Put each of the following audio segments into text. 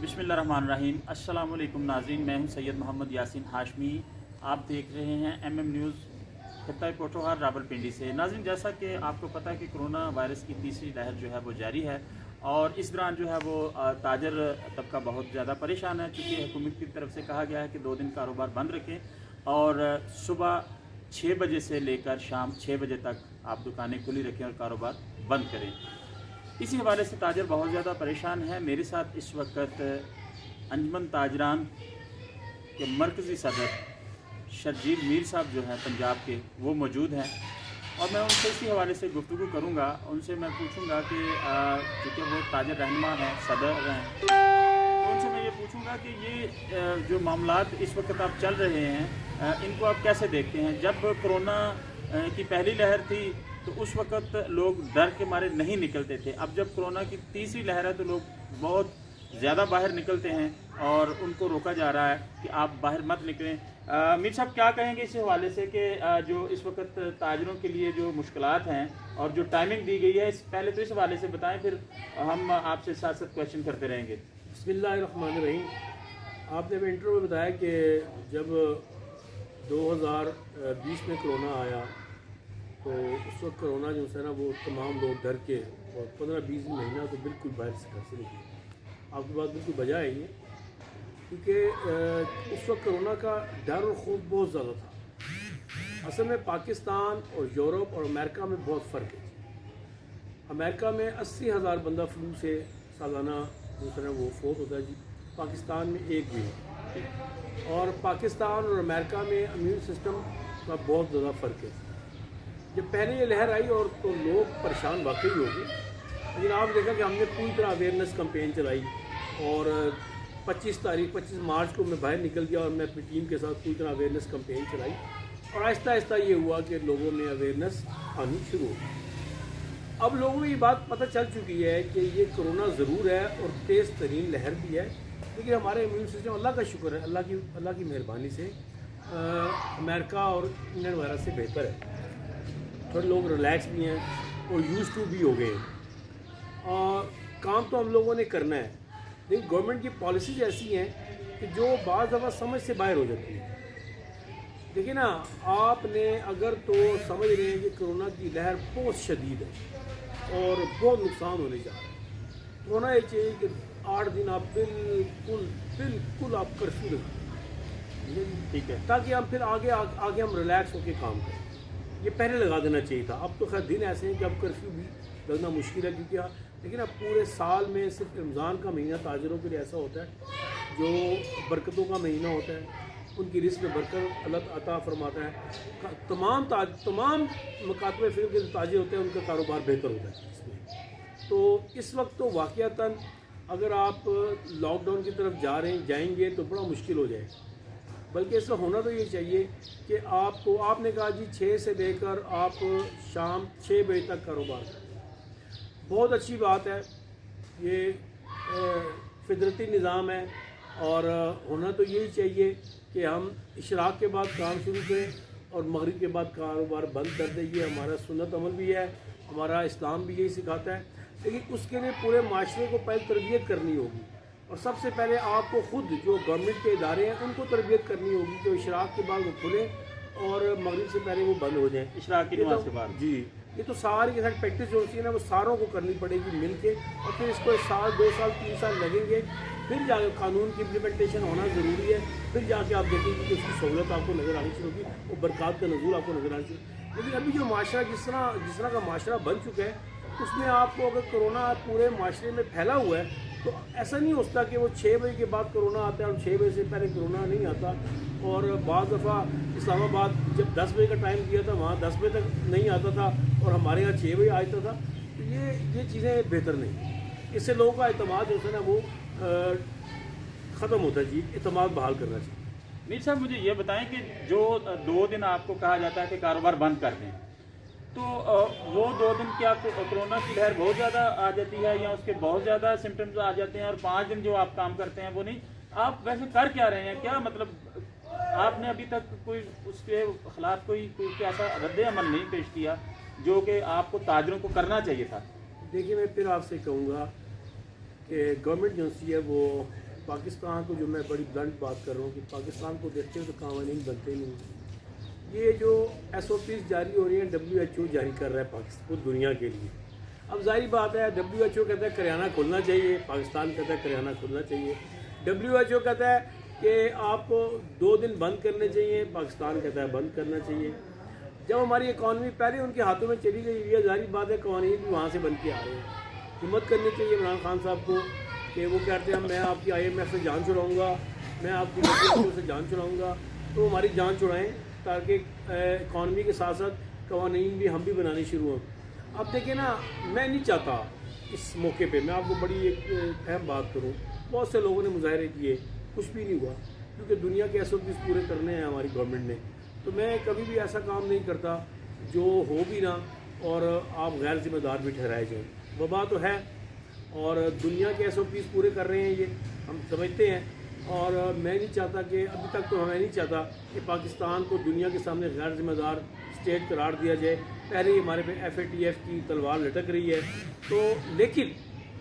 बिस्मिल्लाहिर्रहमानिर्रहीम। अस्सलाम वालेकुम नाज़रीन, मैं हूं सैयद मोहम्मद यासीन हाशमी। आप देख रहे हैं MM न्यूज़ खित्ता पोठोहार रावलपिंडी से। नाज़रीन, जैसा कि आपको पता है कि कोरोना वायरस की तीसरी लहर जो है वो जारी है और इस दौरान जो है वो ताजर तबका बहुत ज़्यादा परेशान है, क्योंकि हुकूमत की तरफ से कहा गया है कि 2 दिन कारोबार बंद रखें और सुबह 6 बजे से लेकर शाम 6 बजे तक आप दुकानें खुली रखें और कारोबार बंद करें। इसी हवाले से ताजर बहुत ज़्यादा परेशान है। मेरे साथ इस वक्त अंजुमन ताजरान के मरकज़ी सदर शर्जील मीर साहब जो हैं पंजाब के, वो मौजूद हैं और मैं उनसे इसी हवाले से गुफ्तगू करूँगा। उनसे मैं पूछूँगा कि चूँकि वो ताजर रहनुमा हैं, सदर हैं, तो उनसे मैं ये पूछूँगा कि ये जो मामलात इस वक्त आप चल रहे हैं इनको आप कैसे देखते हैं। जब कोरोना की पहली लहर थी तो उस वक्त लोग डर के मारे नहीं निकलते थे। अब जब कोरोना की तीसरी लहर है तो लोग बहुत ज़्यादा बाहर निकलते हैं और उनको रोका जा रहा है कि आप बाहर मत निकलें। मीर साहब, क्या कहेंगे इस हवाले से कि जो इस वक्त ताजरों के लिए जो मुश्किलात हैं और जो टाइमिंग दी गई है, पहले तो इस हवाले से बताएं, फिर हम आपसे साथ साथ क्वेश्चन करते रहेंगे। बिस्मिल्लाहिर्रहमानिर्रहीम। आपने भी इंटरव्यू में बताया कि जब 2020 में कोरोना आया तो उस वक्त कोरोना जो है ना वो तमाम लोग डर के और 15-20 महीना तो बिल्कुल बाहर से घर से नहीं किया। आपकी बात बिल्कुल बजा है ये, क्योंकि उस वक्त कोरोना का डर और खौफ बहुत ज़्यादा था। असल में पाकिस्तान और यूरोप और अमेरिका में बहुत फ़र्क है। अमेरिका में 80,000 बंदा फ्लू से सालाना जो है वो फोत होता है जी, पाकिस्तान में एक भी है। और पाकिस्तान और अमेरिका में इम्यून सिस्टम का बहुत ज़्यादा फ़र्क है। जब पहले ये लहर आई और तो लोग परेशान वाकई हो गए, लेकिन आप देखा कि हमने पूरी तरह अवेयरनेस कैंपेन चलाई और 25 मार्च को मैं बाहर निकल गया और मैं अपनी टीम के साथ पूरी तरह अवेयरनेस कैंपेन चलाई और आहिस्ता आहिस्ता ये हुआ कि लोगों में अवेयरनेस आनी शुरू हो गई। अब लोगों को ये बात पता चल चुकी है कि ये कोरोना ज़रूर है और तेज़ तरीन लहर भी है, लेकिन हमारे इम्यून सिस्टम, अल्लाह का शुक्र है, अल्लाह की मेहरबानी से अमेरिका और इंग्लैंड वगैरह से बेहतर है। थोड़े लोग रिलैक्स भी हैं और यूज़ टू भी हो गए हैं और काम तो हम लोगों ने करना है, लेकिन गवर्नमेंट की पॉलिसीज ऐसी हैं कि जो बाज़ दफ़ा समझ से बाहर हो जाती है। देखिए ना, आपने अगर तो समझ रहे हैं कि कोरोना की लहर बहुत शदीद है और बहुत नुकसान होने जा रहा है, तो होना ये चाहिए कि 8 दिन आप बिल्कुल आप कर्फ्यू लगाएं, ठीक है, ताकि हम फिर आगे हम रिलैक्स होकर काम करें। ये पहले लगा देना चाहिए था। अब तो खैर दिन ऐसे हैं कि अब कर्फ्यू भी लगना मुश्किल है, क्योंकि लेकिन अब पूरे साल में सिर्फ रमज़ान का महीना ताजरों के लिए ऐसा होता है जो बरकतों का महीना होता है, उनकी रिस्क में बरकत अल्लाह अता फरमाता है। तमाम मकातब फिर के ताजे होते हैं उनका कारोबार बेहतर होता है इसमें। तो इस वक्त तो वाक़यातन अगर आप लॉकडाउन की तरफ जाएंगे तो बड़ा मुश्किल हो जाएगा। बल्कि इसका होना तो ये चाहिए कि आपने कहा जी 6 से लेकर आप शाम 6 बजे तक कारोबार करें। बहुत अच्छी बात है, ये फितरती निज़ाम है और होना तो यही चाहिए कि हम इशराक के बाद काम शुरू करें और मगरिब के बाद कारोबार बंद कर दें। ये हमारा सुन्नत अमल भी है, हमारा इस्लाम भी यही सिखाता है। लेकिन उसके लिए पूरे माशरे को पहले तरबियत करनी होगी और सबसे पहले आपको खुद जो गवर्नमेंट के इदारे हैं उनको तरबियत करनी होगी कि इशराक के बाद वो खुलें और मगरिब से पहले वो बंद हो जाएं। इशराक की नमाज़ के बाद जी, ये तो सारी के साथ प्रैक्टिस जो होती है ना, वो सारों को करनी पड़ेगी मिल के, और फिर इसको 1 साल 2 साल 3 साल लगेंगे, फिर जाके कानून की इम्प्लीमेंटेशन होना ज़रूरी है। फिर जाके आप देखेंगे कि उसकी सहूलत आपको नज़र आनी शुरू होगी, वो बरक़ात का नज़ूर आपको नज़र आनी चाहिए। लेकिन अभी जो माशरा जिस तरह का माशरा बन चुका है, उसमें आपको अगर कोरोना पूरे माशरे में फैला हुआ है तो ऐसा नहीं होता कि वो 6 बजे के बाद कोरोना आता है और 6 बजे से पहले कोरोना नहीं आता। और बाज़ दफ़ा इस्लामाबाद जब 10 बजे का टाइम दिया था वहाँ 10 बजे तक नहीं आता था और हमारे यहाँ 6 बजे आता था। तो ये चीज़ें बेहतर नहीं, इससे लोगों का एतमाद जो है ना वो ख़त्म होता है जी। एतमाद बहाल करना चाहिए। मीर साहब, मुझे ये बताएं कि जो 2 दिन आपको कहा जाता है कि कारोबार बंद कर दें, तो वो 2 दिन क्या कोरोना की लहर बहुत ज़्यादा आ जाती है या उसके बहुत ज़्यादा सिम्टम्स आ जाते हैं और 5 दिन जो आप काम करते हैं वो नहीं? आप वैसे कर क्या रहे हैं? क्या मतलब आपने अभी तक कोई उसके खिलाफ कोई ऐसा रद्द अमल नहीं पेश किया जो कि आपको ताजरों को करना चाहिए था? देखिए, मैं फिर आपसे कहूँगा कि गवर्नमेंट जो सी है वो पाकिस्तान को जो मैं बड़ी ब्लंट बात कर रहा हूँ कि पाकिस्तान को देखते हुए तो कानून बनते ही नहीं। ये जो SOPs जारी हो रही हैं WHO जारी कर रहा है पाकिस्तान पूरी दुनिया के लिए। अब जाहिर बात है WHO कहता है करियाना खोलना चाहिए, पाकिस्तान कहता है करियाना खोलना चाहिए। WHO कहता है कि आपको 2 दिन बंद करने चाहिए, पाकिस्तान कहता है बंद करना चाहिए। जब हमारी इकॉनमी पहले उनके हाथों में चली गई, ये जाहिर बात है कवानीन भी वहाँ से बन के आ रहे हैं। हिम्मत करनी चाहिए इमरान खान साहब को कि वो कहते हैं मैं आपकी IMF से जान छुड़ाऊँगा, मैं आपकी WHO से जान छुड़ाऊँगा, तो हमारी जान छुड़ाएँ ताकि इकॉनमी के साथ साथ कवानीन भी हम भी बनाने शुरू हों। अब देखिए ना, मैं नहीं चाहता इस मौके पे मैं आपको बड़ी एक अहम बात करूँ, बहुत से लोगों ने मुजाहरे किए, कुछ भी नहीं हुआ क्योंकि दुनिया के SOPs पूरे करने हैं हमारी गवर्नमेंट ने। तो मैं कभी भी ऐसा काम नहीं करता जो हो भी ना और आप गैर जिम्मेदार भी ठहराए जाएँ। वबा तो है और दुनिया के SOPs पूरे कर रहे हैं, ये हम समझते हैं। और मैं नहीं चाहता कि अभी तक तो मैं नहीं चाहता कि पाकिस्तान को दुनिया के सामने गैर जिम्मेदार स्टेट करार दिया जाए। पहले ही हमारे पे FATF की तलवार लटक रही है, तो लेकिन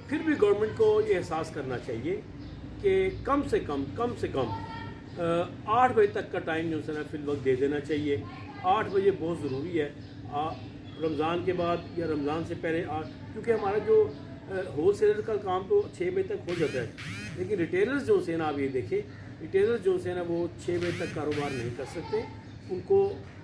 फिर भी गवर्नमेंट को ये एहसास करना चाहिए कि कम से कम 8 बजे तक का टाइम जो है ना फिल वक्त दे देना चाहिए। 8 बजे बहुत ज़रूरी है रमज़ान के बाद या रमज़ान से पहले, क्योंकि हमारा जो होल सेलर का काम तो 6 बजे तक हो जाता है, लेकिन रिटेलर्स जो से ना आप ये देखें, रिटेलर्स जो से ना वो 6 बजे तक कारोबार नहीं कर सकते। उनको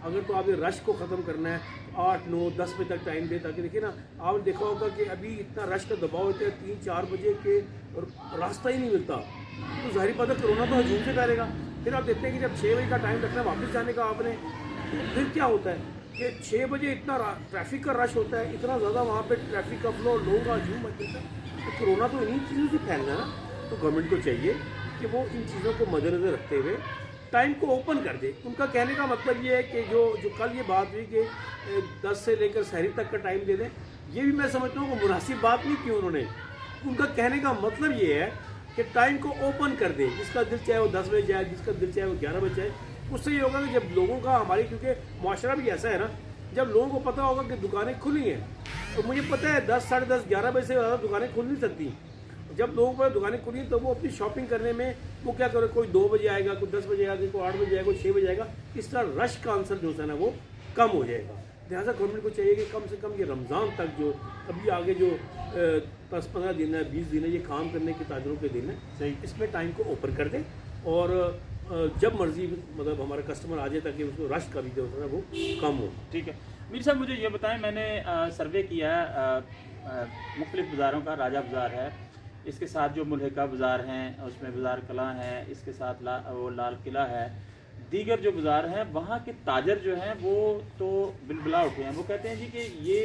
अगर तो आप ये रश को ख़त्म करना है 8, 9, 10 बजे तक टाइम दे, ताकि देखिए ना आपने देखा होगा कि अभी इतना रश का दबाव होता है 3-4 बजे के और रास्ता ही नहीं मिलता। तो ज़ाहिर बात है कोरोना तो हजूम से फैलेगा। फिर आप देखते हैं कि जब 6 बजे का टाइम रखना है वापस जाने का आपने, तो फिर क्या होता है कि 6 बजे इतना ट्रैफिक का रश होता है, इतना ज़्यादा वहाँ पे ट्रैफिक का फ्लो, लोगों का हजूम मच जाता है। तो कोरोना तो इन्हीं चीज़ों से फैलना ना, तो गवर्नमेंट को चाहिए कि वो इन चीज़ों को मद्देनज़र रखते हुए टाइम को ओपन कर दे। उनका कहने का मतलब ये है कि जो कल ये बात हुई कि 10 से लेकर सहरी तक का टाइम दे दें, ये भी मैं समझता हूँ कि मुनासिब बात नहीं की उन्होंने। उनका कहने का मतलब ये है कि टाइम को ओपन कर दें, जिसका दिल चाहे वो 10 बजे जाए, जिसका दिल चाहे वो 11 बजे जाए। उससे ये होगा कि जब लोगों का हमारी, क्योंकि मुआशरा भी ऐसा है ना, जब लोगों को पता होगा कि दुकानें खुली हैं, तो मुझे पता है 10, साढ़े 10, 11 बजे से ज़्यादा दुकानें खुल नहीं सकती। जब लोगों को दुकानें खुली तो वो अपनी शॉपिंग करने में वो क्या करे, कोई 2 बजे आएगा, कोई 10 बजे आएगा, कोई 8 बजे आएगा, कोई 6 बजे आएगा। इस तरह रश का आंसर जो है ना वो कम हो जाएगा। लिहाजा गवर्नमेंट को चाहिए कि कम से कम ये रमज़ान तक जो अभी आगे जो 10-15 दिन है, 20 दिन है, ये काम करने के ताजरों के दिन है, सही इसमें टाइम को ओपन कर दें और जब मर्जी मतलब हमारा कस्टमर आ जाए ताकि उसको रश का भी जो है वो कम हो। ठीक है मीर साहब, मुझे ये बताएं, मैंने सर्वे किया है मुख्तलिफ बाज़ारों का, राजा बाज़ार है, इसके साथ जो मुल्हिका बाज़ार हैं उसमें बाज़ार कला है, इसके साथ वो लाल किला है, दीगर जो बाज़ार हैं वहाँ के ताजर जो हैं वो तो बिलबिला उठे हैं। वो कहते हैं जी कि ये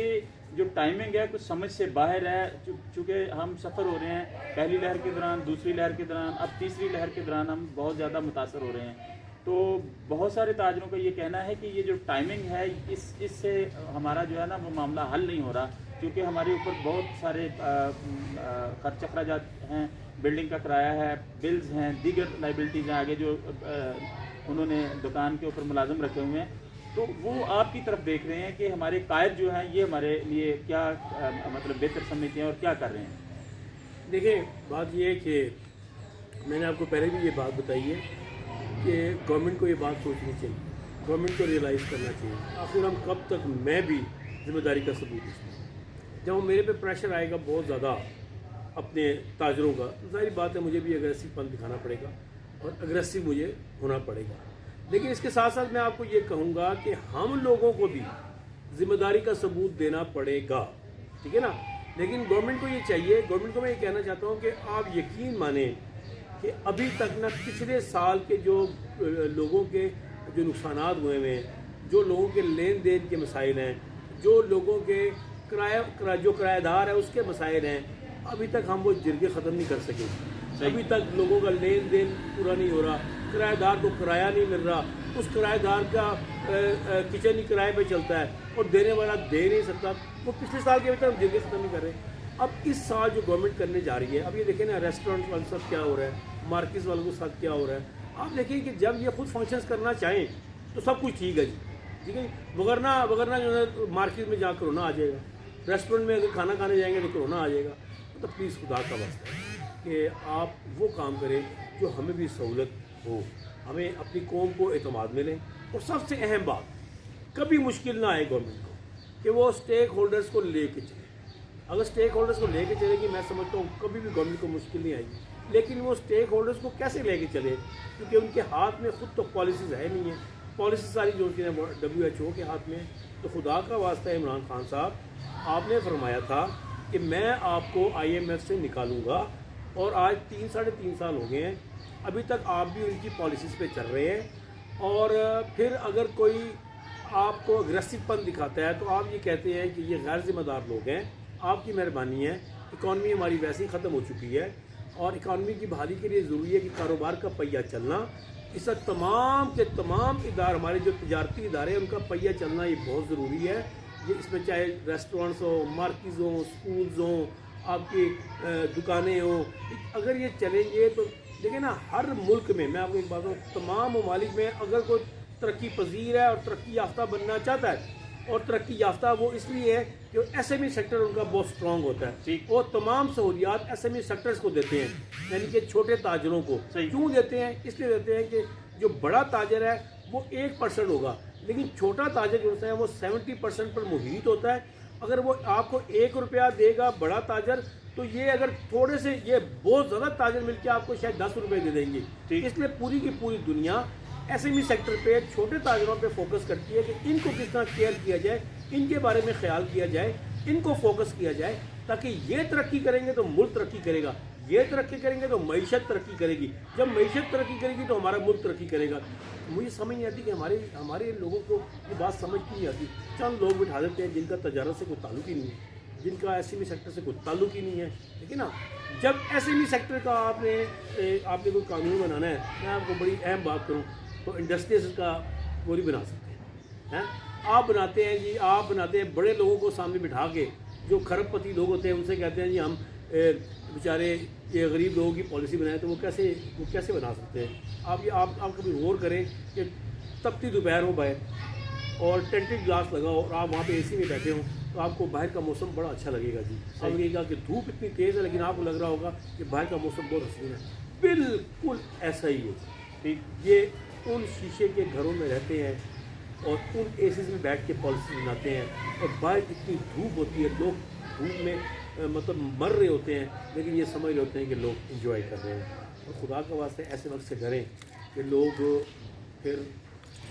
जो टाइमिंग है कुछ समझ से बाहर है, चूँकि हम सफ़र हो रहे हैं पहली लहर के दौरान, दूसरी लहर के दौरान, अब तीसरी लहर के दौरान हम बहुत ज़्यादा मुतासर हो रहे हैं। तो बहुत सारे ताजरों का ये कहना है कि ये जो टाइमिंग है इससे हमारा जो है ना वो मामला हल नहीं हो रहा, क्योंकि हमारे ऊपर बहुत सारे खर्च अखराजात हैं, बिल्डिंग का किराया है, बिल्स हैं, दीगर लाइबिलिटीज़ हैं, आगे जो उन्होंने दुकान के ऊपर मुलाजिम रखे हुए हैं। तो वो आपकी तरफ देख रहे हैं कि हमारे कायद जो हैं ये हमारे लिए क्या मतलब बेहतर समझते हैं और क्या कर रहे हैं। देखिए बात ये है कि मैंने आपको पहले भी ये बात बताई है कि गवर्नमेंट को ये बात सोचनी चाहिए, गवर्नमेंट को रियलाइज़ करना चाहिए। आखिर हम कब तक मैं भी जिम्मेदारी का सबूत दूँ। जब मेरे पे प्रेशर आएगा बहुत ज़्यादा अपने ताजरों का, तो सारी बात है मुझे भी अग्रेसिव पन दिखाना पड़ेगा और अग्रेसिव मुझे होना पड़ेगा। लेकिन इसके साथ साथ मैं आपको ये कहूँगा कि हम लोगों को भी जिम्मेदारी का सबूत देना पड़ेगा, ठीक है ना। लेकिन गवर्नमेंट को ये चाहिए, गवर्नमेंट को मैं ये कहना चाहता हूँ कि आप यकीन माने कि अभी तक ना पिछले साल के जो लोगों के जो नुकसानात हुए हैं, जो लोगों के लेन देन के मसाइल हैं, जो लोगों के जो किराएदार है उसके मसाइल हैं, अभी तक हम वो जिरगे ख़त्म नहीं कर सके। अभी तक लोगों का लेन देन पूरा नहीं हो रहा, किराएदार को किराया नहीं मिल रहा, उस किराएदार का किचन ही किराए पे चलता है और देने वाला दे नहीं सकता। वो पिछले साल के अभी तक हम जिरगे ख़त्म नहीं कर रहे। अब इस साल जो गवर्नमेंट करने जा रही है, अब ये देखें ना रेस्टोरेंट वालों के साथ क्या हो रहा है, मार्केट वालों के साथ क्या हो रहा है। आप देखिए कि जब ये खुद फंक्शंस करना चाहें तो सब कुछ ठीक है जी, ठीक है, वगरना जो है मार्केट में जा कोरोना आ जाएगा, रेस्टोरेंट में अगर खाना खाने जाएंगे तो कोरोना आ जाएगा। तो प्लीज़ खुदा का वास्ता کہ آپ وہ کام کریں جو ہمیں بھی سہولت ہو، ہمیں اپنی قوم کو اعتماد ملے، اور سب سے اہم بات کبھی مشکل نہ آئے گورنمنٹ کو کہ وہ اسٹیک ہولڈرز کو لے کے چلے۔ اگر اسٹیک ہولڈرز کو لے کے چلے گی، میں سمجھتا ہوں کبھی بھی گورنمنٹ کو مشکل نہیں آئے گی، لیکن وہ اسٹیک ہولڈرز کو کیسے لے کے چلے، کیونکہ ان کے ہاتھ میں خود تو پالیسیز ہے نہیں ہیں، پالیسی ساری جو ہوتی ہیں WHO کے ہاتھ میں۔ تو خدا کا واسطہ ہے عمران خان صاحب، آپ نے فرمایا تھا کہ میں آپ کو IMF سے نکالوں گا، اور آج 3-3.5 سال ہو گئے ہیں، ابھی تک آپ بھی ان کی پالیسیز پہ چل رہے ہیں، اور پھر اگر کوئی آپ کو اگریسو پن دکھاتا ہے تو آپ یہ کہتے ہیں کہ یہ غیر ذمہ دار لوگ ہیں۔ آپ کی مہربانی ہے، اکانومی ہماری ویسے ہی ختم ہو چکی ہے، اور اکانومی کی بحالی کے لیے ضروری ہے کہ کاروبار کا پہیہ چلنا، اس وقت تمام کے تمام ادارے، ہمارے جو تجارتی ادارے ہیں، ان کا پہیہ چلنا یہ بہت ضروری ہے۔ یہ اس میں چاہے ریسٹورینٹس ہوں، مارکیز ہوں، اسکولز ہوں، آپ کی دکانیں ہوں، اگر یہ چلیں گے تو دیکھیں نا، ہر ملک میں، میں آپ کو ایک بات بتاؤں، تمام ممالک میں اگر کوئی ترقی پذیر ہے اور ترقی یافتہ بننا چاہتا ہے، اور ترقی یافتہ وہ اس لیے ہے کہ SME سیکٹر ان کا بہت اسٹرانگ ہوتا ہے، وہ تمام سہولیات SME سیکٹرز کو دیتے ہیں، یعنی کہ چھوٹے تاجروں کو۔ کیوں دیتے ہیں؟ اس لیے دیتے ہیں کہ جو بڑا تاجر ہے وہ 1% ہوگا، لیکن چھوٹا تاجر جو ہوتا ہے وہ 70% پر محیط ہوتا ہے۔ اگر وہ آپ کو 1 روپیہ دے گا بڑا تاجر، تو یہ اگر تھوڑے سے، یہ بہت زیادہ تاجر مل کے آپ کو شاید 10 روپے دے دیں گے۔ اس لیے پوری کی پوری دنیا SME سیکٹر پہ، چھوٹے تاجروں پہ فوکس کرتی ہے کہ ان کو کس طرح کیئر کیا جائے، ان کے بارے میں خیال کیا جائے، ان کو فوکس کیا جائے، تاکہ یہ ترقی کریں گے تو ملک ترقی کرے گا، یہ ترقی کریں گے تو معیشت ترقی کرے گی، جب معیشت ترقی کرے گی تو ہمارا ملک ترقی کرے گا۔ مجھے سمجھ نہیں آتی کہ ہمارے لوگوں کو یہ بات سمجھ نہیں آتی۔ چند لوگ بٹھا دیتے ہیں جن کا تجارت سے کوئی تعلق ہی نہیں ہے، جن کا SME سیکٹر سے کوئی تعلق ہی نہیں ہے، ٹھیک ہے نا۔ جب SME سیکٹر کا آپ نے کوئی قانون بنانا ہے، میں آپ کو بڑی اہم بات کروں تو انڈسٹریز کا پوری بنا سکتے ہیں۔ آپ بناتے ہیں جی، آپ بناتے ہیں بڑے لوگوں کو سامنے بٹھا کے، جو کھرب پتی لوگ ہوتے ہیں ان سے کہتے ہیں جی ہم بیچارے یہ غریب لوگوں کی پالیسی بنائیں، تو وہ کیسے بنا سکتے ہیں؟ آپ کبھی غور کریں کہ تپتی دوپہر ہو باہر اور ٹینٹڈ گلاس لگا ہو اور آپ وہاں پہ AC میں بیٹھے ہوں، تو آپ کو باہر کا موسم بڑا اچھا لگے گا جی۔ آپ لگے گا کہ دھوپ اتنی تیز ہے، لیکن آپ کو لگ رہا ہوگا کہ باہر کا موسم بہت حسین ہے۔ بالکل ایسا ہی ہے، یہ ان شیشے کے گھروں میں رہتے ہیں اور ان ACs میں بیٹھ کے پالیسی بناتے ہیں، اور باہر اتنی دھوپ ہوتی ہے، لوگ دھوپ میں مطلب مر رہے ہوتے ہیں، لیکن یہ سمجھ رہے ہوتے ہیں کہ لوگ انجوائے کر رہے ہیں۔ اور خدا کا واسطے ایسے وقت سے ڈریں کہ لوگ پھر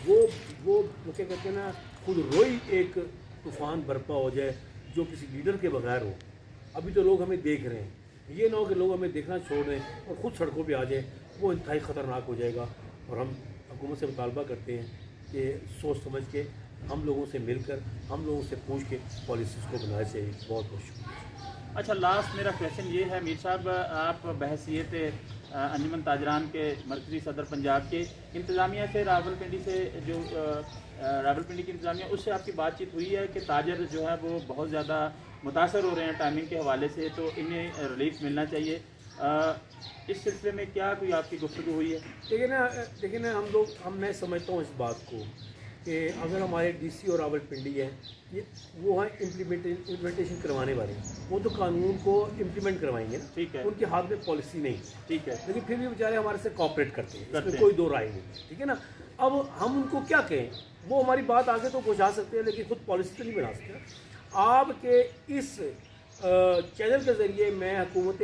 وہ کیا کہتے ہیں نا، خود روئی ایک طوفان برپا ہو جائے جو کسی لیڈر کے بغیر ہو۔ ابھی تو لوگ ہمیں دیکھ رہے ہیں، یہ نہ ہو کہ لوگ ہمیں دیکھنا چھوڑ دیں اور خود سڑکوں پہ آ جائیں، وہ انتہائی خطرناک ہو جائے گا۔ اور ہم حکومت سے مطالبہ کرتے ہیں کہ سوچ سمجھ کے، ہم لوگوں سے مل کر، ہم لوگوں سے پوچھ کے پالیسیز کو بنانا چاہیے۔ بہت بہت شکریہ۔ اچھا، لاسٹ میرا کویشچن یہ ہے میر صاحب، آپ بحیثیت انجمن تاجران کے مرکزی صدر پنجاب کے، انتظامیہ سے راولپنڈی سے، جو راولپنڈی کی انتظامیہ، اس سے آپ کی بات چیت ہوئی ہے کہ تاجر جو ہے وہ بہت زیادہ متاثر ہو رہے ہیں ٹائمنگ کے حوالے سے، تو انہیں ریلیف ملنا چاہیے، اس سلسلے میں کیا کوئی آپ کی گفتگو ہوئی ہے؟ دیکھیں نا، میں سمجھتا ہوں اس بات کو کہ اگر ہمارے DC اور راولپنڈی ہیں، وہ ہیں امپلیمنٹیشن کروانے والے، وہ تو قانون کو امپلیمنٹ کروائیں گے نا، ٹھیک ہے، ان کے ہاتھ میں پالیسی نہیں، ٹھیک ہے، لیکن پھر بھی بیچارے ہمارے سے کوآپریٹ کرتے ہیں، اس میں کوئی دو رائے نہیں، ٹھیک ہے نا۔ اب ہم ان کو کیا کہیں، وہ ہماری بات آگے تو پہنچا سکتے ہیں لیکن خود پالیسی تو نہیں بنا سکتے۔ آپ کے اس چینل کے ذریعے میں حکومت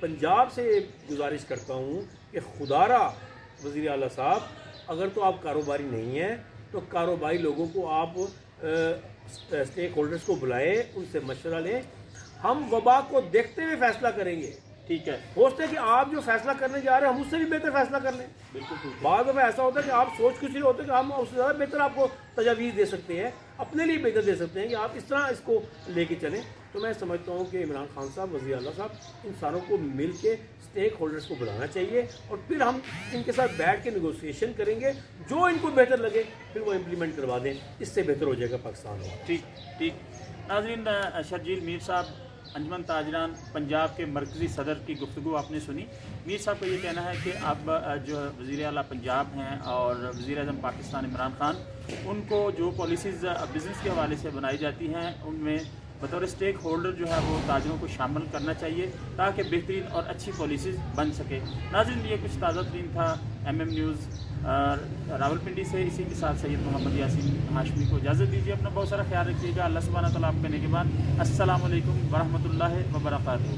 پنجاب سے جگزارش کرتا ہوں کہ خدارہ وزیر اعلیٰ صاحب، اگر تو آپ کاروباری نہیں ہیں تو کاروباری لوگوں کو آپ اسٹیک ہولڈرز کو بلائیں، ان سے مشورہ لیں، ہم وبا کو دیکھتے ہوئے فیصلہ کریں گے۔ ٹھیک ہے، ہو سکتا ہے کہ آپ جو فیصلہ کرنے جا رہے ہیں ہم اس سے بھی بہتر فیصلہ کر لیں۔ بالکل، بعض دفعہ ایسا ہوتا ہے کہ آپ سوچ کچھ نہیں ہوتے کہ ہم اس سے زیادہ بہتر آپ کو تجاویز دے سکتے ہیں، اپنے لیے بہتر دے سکتے ہیں کہ آپ اس طرح اس کو لے کے چلیں۔ تو میں سمجھتا ہوں کہ عمران خان صاحب، وزیر اعلیٰ صاحب، ان ساروں کو مل کے اسٹیک ہولڈرز کو بلانا چاہیے، اور پھر ہم ان کے ساتھ بیٹھ کے نیگوسیشن کریں گے، جو ان کو بہتر لگے پھر وہ امپلیمنٹ کروا دیں، اس سے بہتر ہو جائے گا پاکستان ہو۔ ٹھیک۔ ناظرین، شرجیل میر صاحب، انجمن تاجران پنجاب کے مرکزی صدر کی گفتگو آپ نے سنی۔ میر صاحب کا یہ کہنا ہے کہ اب جو وزیر اعلیٰ پنجاب ہیں اور وزیر اعظم پاکستان عمران خان، ان کو جو پالیسیز بزنس کے حوالے سے بنائی جاتی ہیں ان میں बतौर स्टेक होल्डर जो है वो ताजरों को शामिल करना चाहिए ताकि बेहतरीन और अच्छी पॉलिसीज़ बन सके। नाज़रीन, ये कुछ ताज़ा तरीन था MM न्यूज़ रावलपिंडी से। इसी के साथ सैयद मोहम्मद यासीन हाशमी को इजाज़त दीजिए। अपना बहुत सारा ख्याल रखिएगा। अल्लाह सुब्हानहू व तआला आपके निगहबान। अस्सलामु अलैकुम व रहमतुल्लाहि व बरकातुहू।